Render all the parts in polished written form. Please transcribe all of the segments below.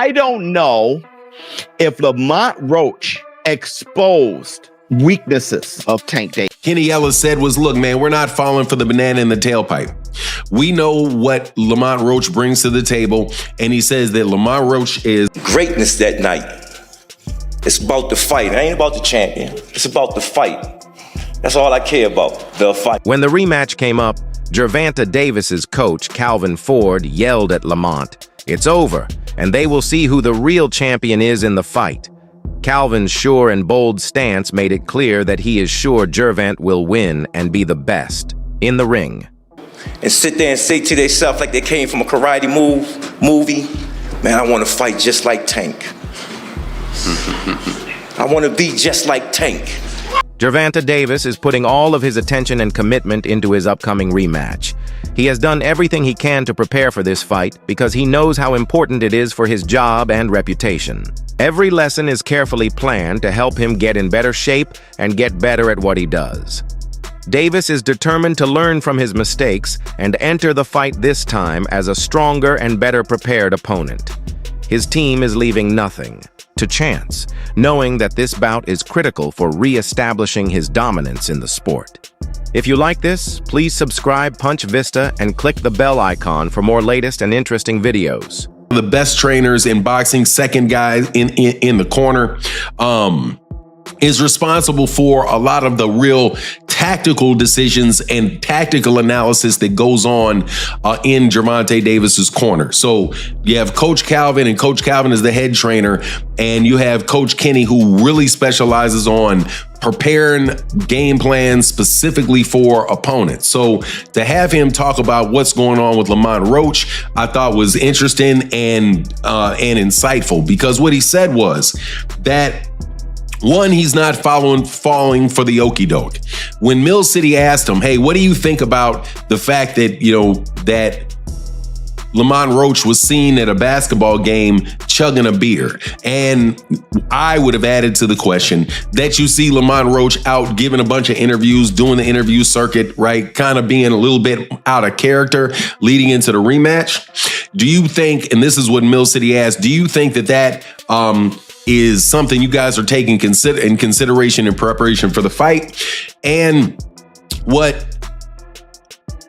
I don't know if Lamont Roach exposed weaknesses of Tank Davis. Kenny Ellis said was, look, man, we're not falling for the banana in the tailpipe. We know what Lamont Roach brings to the table, and he says that Lamont Roach is greatness that night. It's about the fight. It ain't about the champion. It's about the fight. That's all I care about, the fight. When the rematch came up, Gervonta Davis's coach, Calvin Ford, yelled at Lamont, "It's over, and they will see who the real champion is in the fight." Calvin's sure and bold stance made it clear that he is sure Gervonta will win and be the best in the ring. And sit there and say to themselves like they came from a karate movie, man, I want to fight just like Tank. I want to be just like Tank. Gervonta Davis is putting all of his attention and commitment into his upcoming rematch. He has done everything he can to prepare for this fight because he knows how important it is for his job and reputation. Every lesson is carefully planned to help him get in better shape and get better at what he does. Davis is determined to learn from his mistakes and enter the fight this time as a stronger and better prepared opponent. His team is leaving nothing to chance, knowing that this bout is critical for re-establishing his dominance in the sport. If you like this, please subscribe Punch Vista and click the bell icon for more latest and interesting videos. The best trainers in boxing, second guy in the corner, is responsible for a lot of the real tactical decisions and tactical analysis that goes on in Gervonta Davis's corner. So you have Coach Calvin, and Coach Calvin is the head trainer, and you have Coach Kenny, who really specializes on preparing game plans specifically for opponents. So to have him talk about what's going on with Lamont Roach, I thought was interesting and insightful, because what he said was that, one, he's not falling for the okie doke. When Mill City asked him, hey, what do you think about the fact that, that Lamont Roach was seen at a basketball game chugging a beer? And I would have added to the question that you see Lamont Roach out giving a bunch of interviews, doing the interview circuit, right? Kind of being a little bit out of character leading into the rematch. Do you think, and this is what Mill City asked, do you think that is something you guys are taking in consideration in preparation for the fight? And what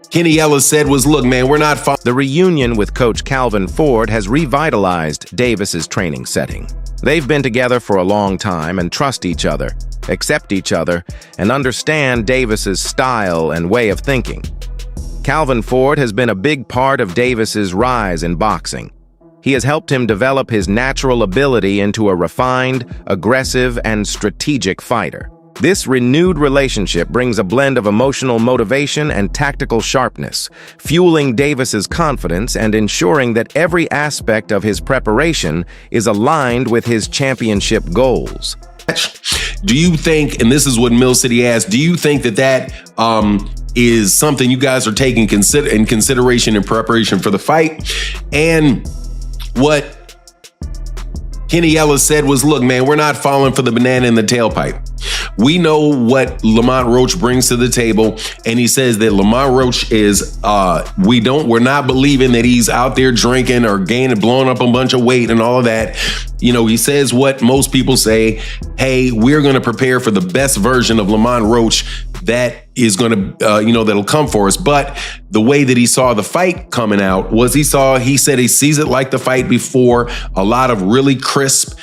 Kenny Ellis said was, look, man, we're not... The reunion with Coach Calvin Ford has revitalized Davis's training setting. They've been together for a long time and trust each other, accept each other, and understand Davis's style and way of thinking. Calvin Ford has been a big part of Davis's rise in boxing. He has helped him develop his natural ability into a refined, aggressive, and strategic fighter. This renewed relationship brings a blend of emotional motivation and tactical sharpness, fueling Davis's confidence and ensuring that every aspect of his preparation is aligned with his championship goals. Do you think, and this is what Mill City asked, do you think that is something you guys are taking in consideration in preparation for the fight? And what Kenny Ellis said was, look, man, we're not falling for the banana in the tailpipe. We know what Lamont Roach brings to the table, and he says that Lamont Roach is, we're not believing that he's out there drinking or blowing up a bunch of weight and all of that. He says what most people say, hey, we're going to prepare for the best version of Lamont Roach that is going to, that'll come for us. But the way that he saw the fight coming out was he said he sees it like the fight before, a lot of really crisp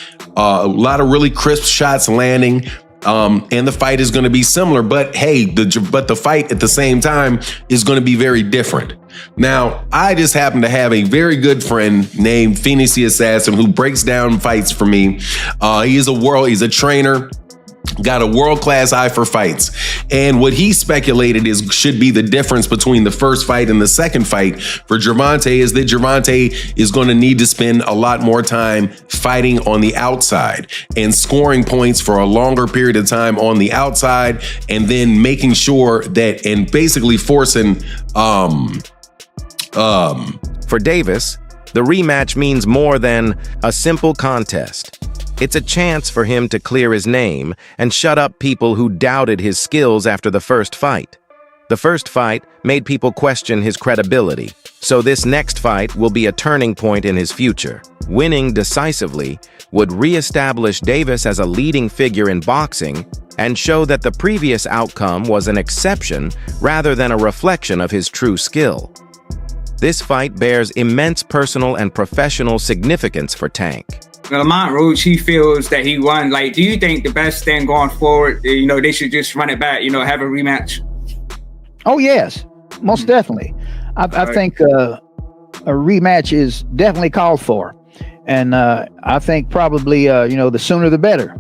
shots landing. And the fight is going to be similar, but hey, the fight at the same time is going to be very different. Now, I just happen to have a very good friend named Phoenix the Assassin who breaks down fights for me. He's a trainer, got a world-class eye for fights. And what he speculated should be the difference between the first fight and the second fight for Gervonta is that Gervonta is going to need to spend a lot more time fighting on the outside and scoring points for a longer period of time on the outside, and then making sure that, and basically forcing, For Davis, the rematch means more than a simple contest. It's a chance for him to clear his name and shut up people who doubted his skills after the first fight. The first fight made people question his credibility. So this next fight will be a turning point in his future. Winning decisively would re-establish Davis as a leading figure in boxing and show that the previous outcome was an exception rather than a reflection of his true skill. This fight bears immense personal and professional significance for Tank. Lamont Roach, he feels that he won. Like, do you think the best thing going forward, they should just run it back, have a rematch? Oh, yes, most definitely. I think a rematch is definitely called for. And I think probably, the sooner the better.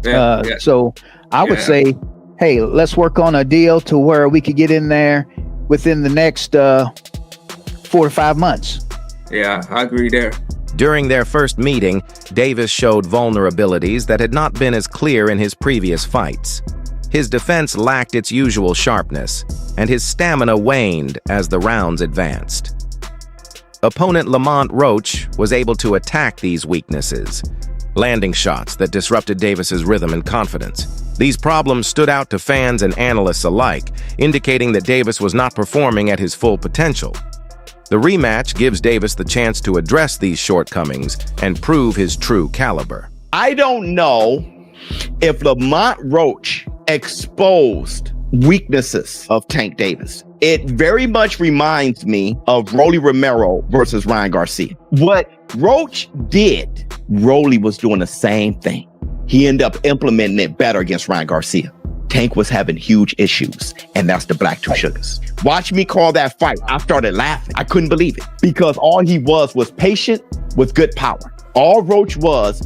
Yeah. So I would say, hey, let's work on a deal to where we could get in there within the next 4 to 5 months. Yeah, I agree there. During their first meeting, Davis showed vulnerabilities that had not been as clear in his previous fights. His defense lacked its usual sharpness, and his stamina waned as the rounds advanced. Opponent Lamont Roach was able to attack these weaknesses, landing shots that disrupted Davis's rhythm and confidence. These problems stood out to fans and analysts alike, indicating that Davis was not performing at his full potential. The rematch gives Davis the chance to address these shortcomings and prove his true caliber. I don't know if Lamont Roach exposed weaknesses of Tank Davis. It very much reminds me of Rolly Romero versus Ryan Garcia. What Roach did, Rolly was doing the same thing. He ended up implementing it better against Ryan Garcia. Tank was having huge issues, and that's the Black Two Sugars. Watch me call that fight. I started laughing. I couldn't believe it because all he was patient with good power. All Roach was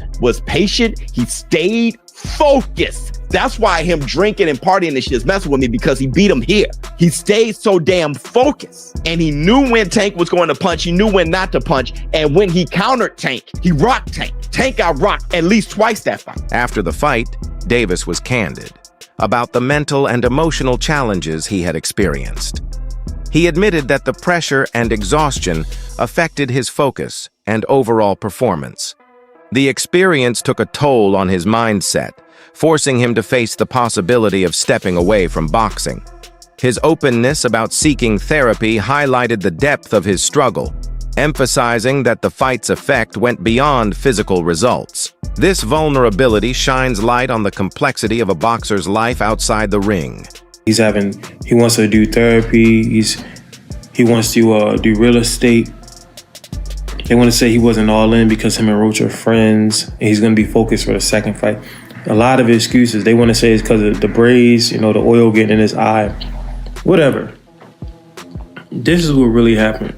patient. He stayed focused. That's why him drinking and partying and shit is messing with me, because he beat him here. He stayed so damn focused, and he knew when Tank was going to punch. He knew when not to punch, and when he countered Tank, he rocked Tank. Tank got rocked at least twice that fight. After the fight, Davis was candid about the mental and emotional challenges he had experienced. He admitted that the pressure and exhaustion affected his focus and overall performance. The experience took a toll on his mindset, forcing him to face the possibility of stepping away from boxing. His openness about seeking therapy highlighted the depth of his struggle, emphasizing that the fight's effect went beyond physical results. This vulnerability shines light on the complexity of a boxer's life outside the ring. He wants to do therapy. He wants to do real estate. They want to say he wasn't all in because him and Roach are friends, and he's going to be focused for the second fight. A lot of excuses. They want to say it's because of the braids, the oil getting in his eye. Whatever. This is what really happened.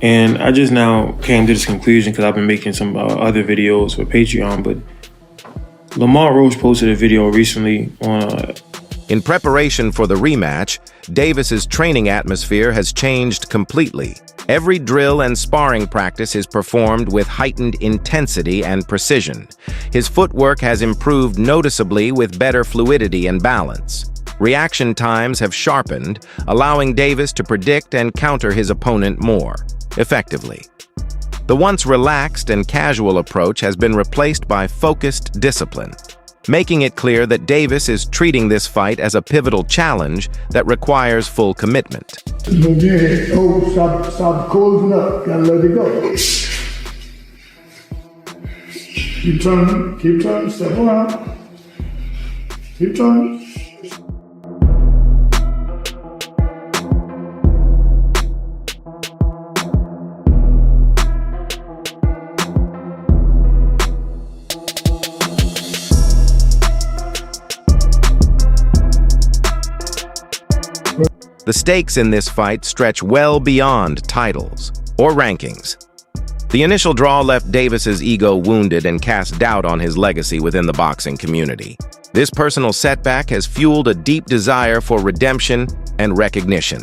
And I just now came to this conclusion because I've been making some other videos for Patreon, but Lamont Roach posted a video recently on... In preparation for the rematch, Davis's training atmosphere has changed completely. Every drill and sparring practice is performed with heightened intensity and precision. His footwork has improved noticeably with better fluidity and balance. Reaction times have sharpened, allowing Davis to predict and counter his opponent more effectively. The once relaxed and casual approach has been replaced by focused discipline, making it clear that Davis is treating this fight as a pivotal challenge that requires full commitment. Stop closing up. Gotta let it go. Keep turning, step around. Keep turning. The stakes in this fight stretch well beyond titles or rankings. The initial draw left Davis's ego wounded and cast doubt on his legacy within the boxing community. This personal setback has fueled a deep desire for redemption and recognition.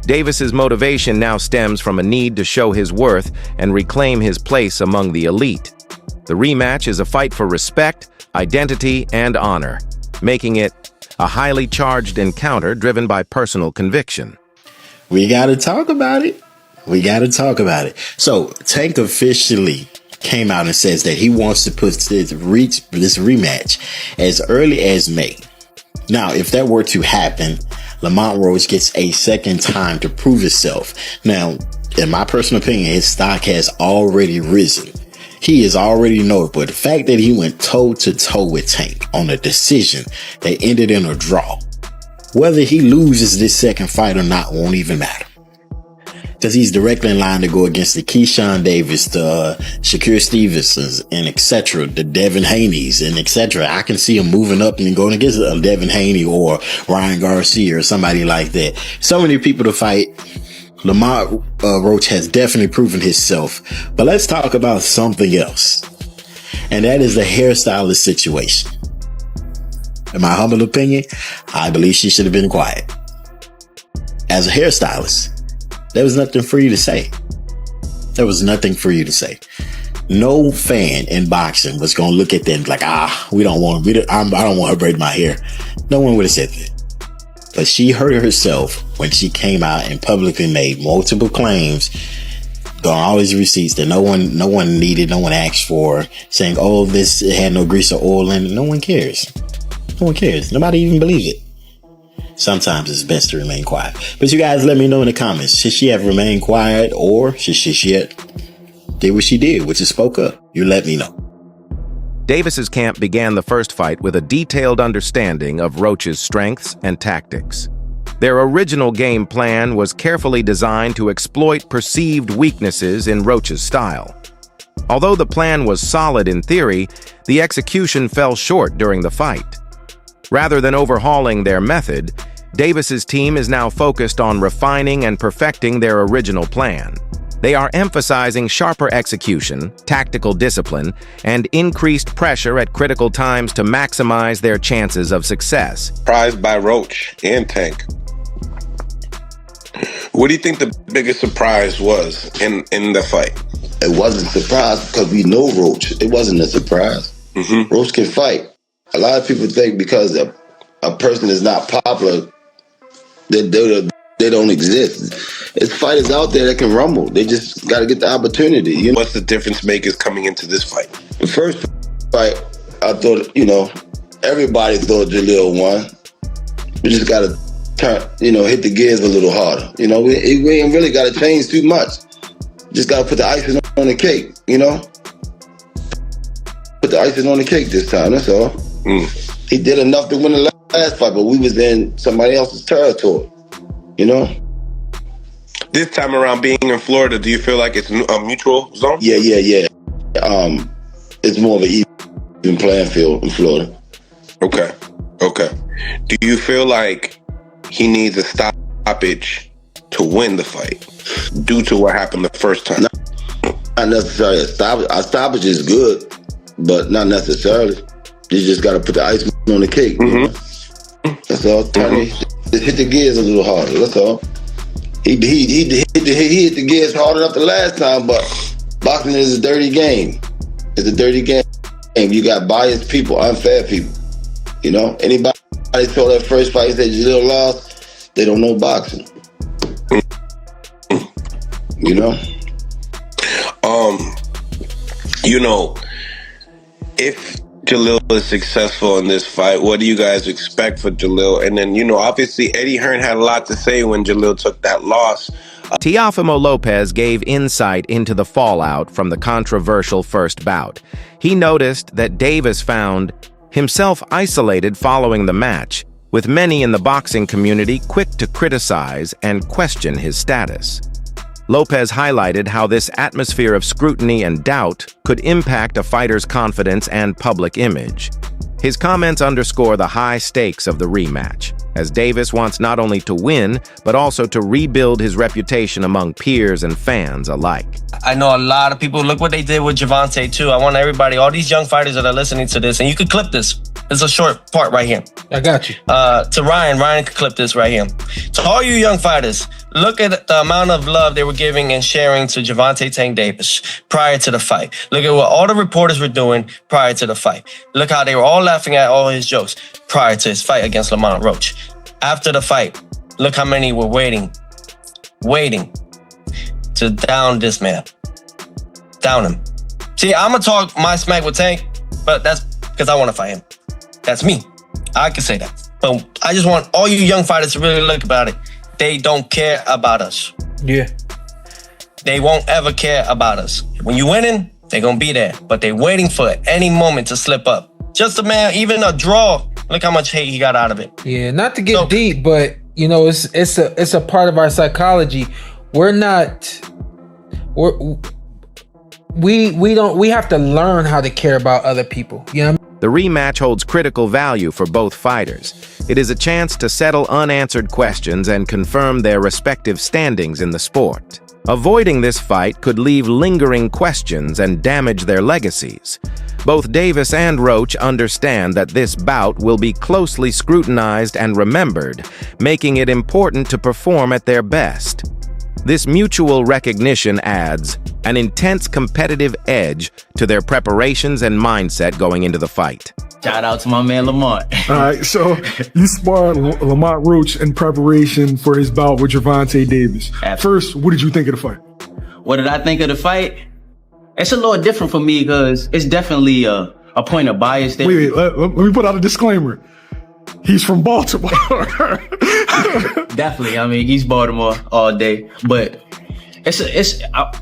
Davis's motivation now stems from a need to show his worth and reclaim his place among the elite. The rematch is a fight for respect, identity, and honor, making it a highly charged encounter driven by personal conviction. We got to talk about it. So Tank officially came out and says that he wants to put this rematch as early as May. Now, if that were to happen, Lamont Roach gets a second time to prove himself. Now, in my personal opinion, his stock has already risen. He is already know it, but the fact that he went toe to toe with Tank on a decision that ended in a draw, whether he loses this second fight or not won't even matter. Because he's directly in line to go against the Keyshawn Davis, the Shakur Stevensons, and etc., the Devin Haney's, and etc. I can see him moving up and going against Devin Haney or Ryan Garcia or somebody like that. So many people to fight. Lamont Roach has definitely proven himself. But let's talk about something else. And that is the hairstylist situation. In my humble opinion, I believe she should have been quiet. As a hairstylist, there was nothing for you to say. There was nothing for you to say. No fan in boxing was going to look at that and be like, I don't want her braiding my hair. No one would have said that. But she hurt herself when she came out and publicly made multiple claims, got all these receipts that no one needed, no one asked for, saying, oh, this had no grease or oil in it. No one cares. No one cares. Nobody even believes it. Sometimes it's best to remain quiet. But you guys let me know in the comments. Should she have remained quiet, or should she have did what she did, which is spoke up? You let me know. Davis's camp began the first fight with a detailed understanding of Roach's strengths and tactics. Their original game plan was carefully designed to exploit perceived weaknesses in Roach's style. Although the plan was solid in theory, the execution fell short during the fight. Rather than overhauling their method, Davis's team is now focused on refining and perfecting their original plan. They are emphasizing sharper execution, tactical discipline, and increased pressure at critical times to maximize their chances of success. Surprised by Roach and Tank. What do you think the biggest surprise was in the fight? It wasn't a surprise because we know Roach. It wasn't a surprise. Mm-hmm. Roach can fight. A lot of people think because a person is not popular, that they don't exist. There's fighters out there that can rumble. They just got to get the opportunity. You know? What's the difference makers coming into this fight? The first fight, I thought, everybody thought Jalil won. We just got to turn, hit the gears a little harder. We ain't really got to change too much. Just got to put the icing on the cake, Put the icing on the cake this time, that's all. He did enough to win the last fight, but we was in somebody else's territory, This time around, being in Florida, do you feel like it's a mutual zone? Yeah. It's more of an even playing field in Florida. Okay. Do you feel like he needs a stoppage to win the fight due to what happened the first time? Not necessarily a stoppage. A stoppage is good, but not necessarily. You just got to put the icing on the cake. Mm-hmm. That's all. Just hit the gears a little harder. That's all. He hit the gears hard enough the last time, but boxing is a dirty game. It's a dirty game. You got biased people, unfair people. Anybody saw that first fight that Jalil lost, they don't know boxing. If Jalil is successful in this fight, what do you guys expect for Jalil? And then, obviously Eddie Hearn had a lot to say when Jalil took that loss. Teofimo Lopez gave insight into the fallout from the controversial first bout. He noticed that Davis found himself isolated following the match, with many in the boxing community quick to criticize and question his status. Lopez highlighted how this atmosphere of scrutiny and doubt could impact a fighter's confidence and public image. His comments underscore the high stakes of the rematch, as Davis wants not only to win, but also to rebuild his reputation among peers and fans alike. I know a lot of people, look what they did with Gervonta too. I want everybody, all these young fighters that are listening to this, and you could clip this. It's a short part right here. I got you. To Ryan could clip this right here. To all you young fighters, look at the amount of love they were giving and sharing to Gervonta Tank Davis prior to the fight. Look at what all the reporters were doing prior to the fight. Look how they were all laughing at all his jokes prior to his fight against Lamont Roach. After the fight, look how many were waiting to down this man. Down him. See, I'm going to talk my smack with Tank, but that's because I want to fight him. That's me. I can say that. But I just want all you young fighters to really look about it. They don't care about us. Yeah. They won't ever care about us. When you winning, they're gonna be there. But they waiting for any moment to slip up. Just a man, even a draw. Look how much hate he got out of it. Yeah, not to get deep, but you know, it's a part of our psychology. We have to learn how to care about other people. You know what I mean? The rematch holds critical value for both fighters. It is a chance to settle unanswered questions and confirm their respective standings in the sport. Avoiding this fight could leave lingering questions and damage their legacies. Both Davis and Roach understand that this bout will be closely scrutinized and remembered, making it important to perform at their best. This mutual recognition adds an intense competitive edge to their preparations and mindset going into the fight. Shout out to my man Lamont. All right, so you sparred Lamont Roach in preparation for his bout with Gervonta Davis. Absolutely. First, what did you think of the fight? What did I think of the fight? It's a little different for me because it's definitely a point of bias there. Wait, let me put out a disclaimer. He's from Baltimore. Definitely, I mean, East Baltimore all day, but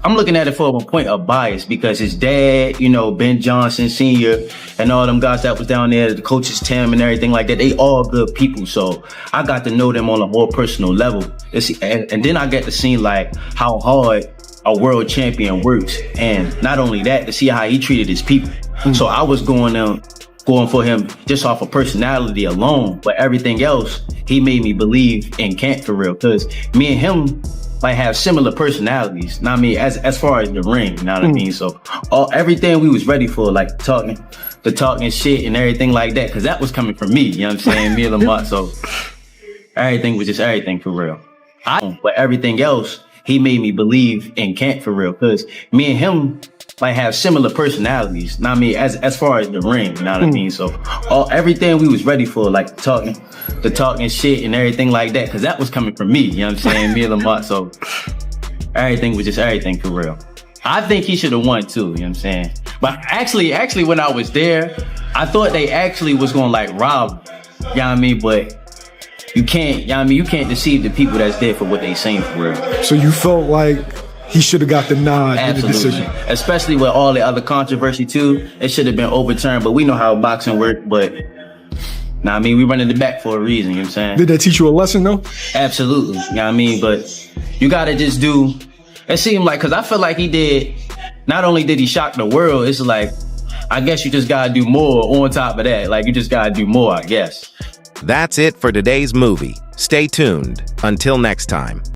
I'm looking at it from a point of bias because his dad, you know, Ben Johnson Sr. and all them guys that was down there, the coaches Tim and everything like that, they all good people. So I got to know them on a more personal level. And then I get to see like how hard a world champion works. And not only that, to see how he treated his people. So I was going for him just off of personality alone, but everything else, he made me believe in Kent for real. Cause me and him like have similar personalities. Know what I mean? As far as the ring, you know what I mean? So everything we was ready for, like the talking shit and everything like that, cause that was coming from me, you know what I'm saying? Me and Lamont. So everything was just everything for real. But everything else, he made me believe in Kent for real. Cause me and him like have similar personalities. Know what I mean? As far as the ring, you know what I mean? So everything we was ready for, like the talking shit and everything like that, cause that was coming from me, you know what I'm saying? Me and Lamont. So everything was just everything for real. I think he should have won too, you know what I'm saying? But actually when I was there, I thought they actually was gonna like rob, you know what I mean? But you can't, you know what I mean? You can't deceive the people that's there for what they saying for real. So you felt like he should have got the nod in the decision. Especially with all the other controversy too. It should have been overturned, but we know how boxing works, but nah, I mean, we running it back for a reason, you know what I'm saying? Did that teach you a lesson though? Absolutely, you know what I mean? But you gotta just do, it seemed like, cause I feel like he did, not only did he shock the world, it's like, I guess you just gotta do more on top of that. Like you just gotta do more, I guess. That's it for today's movie. Stay tuned. Until next time.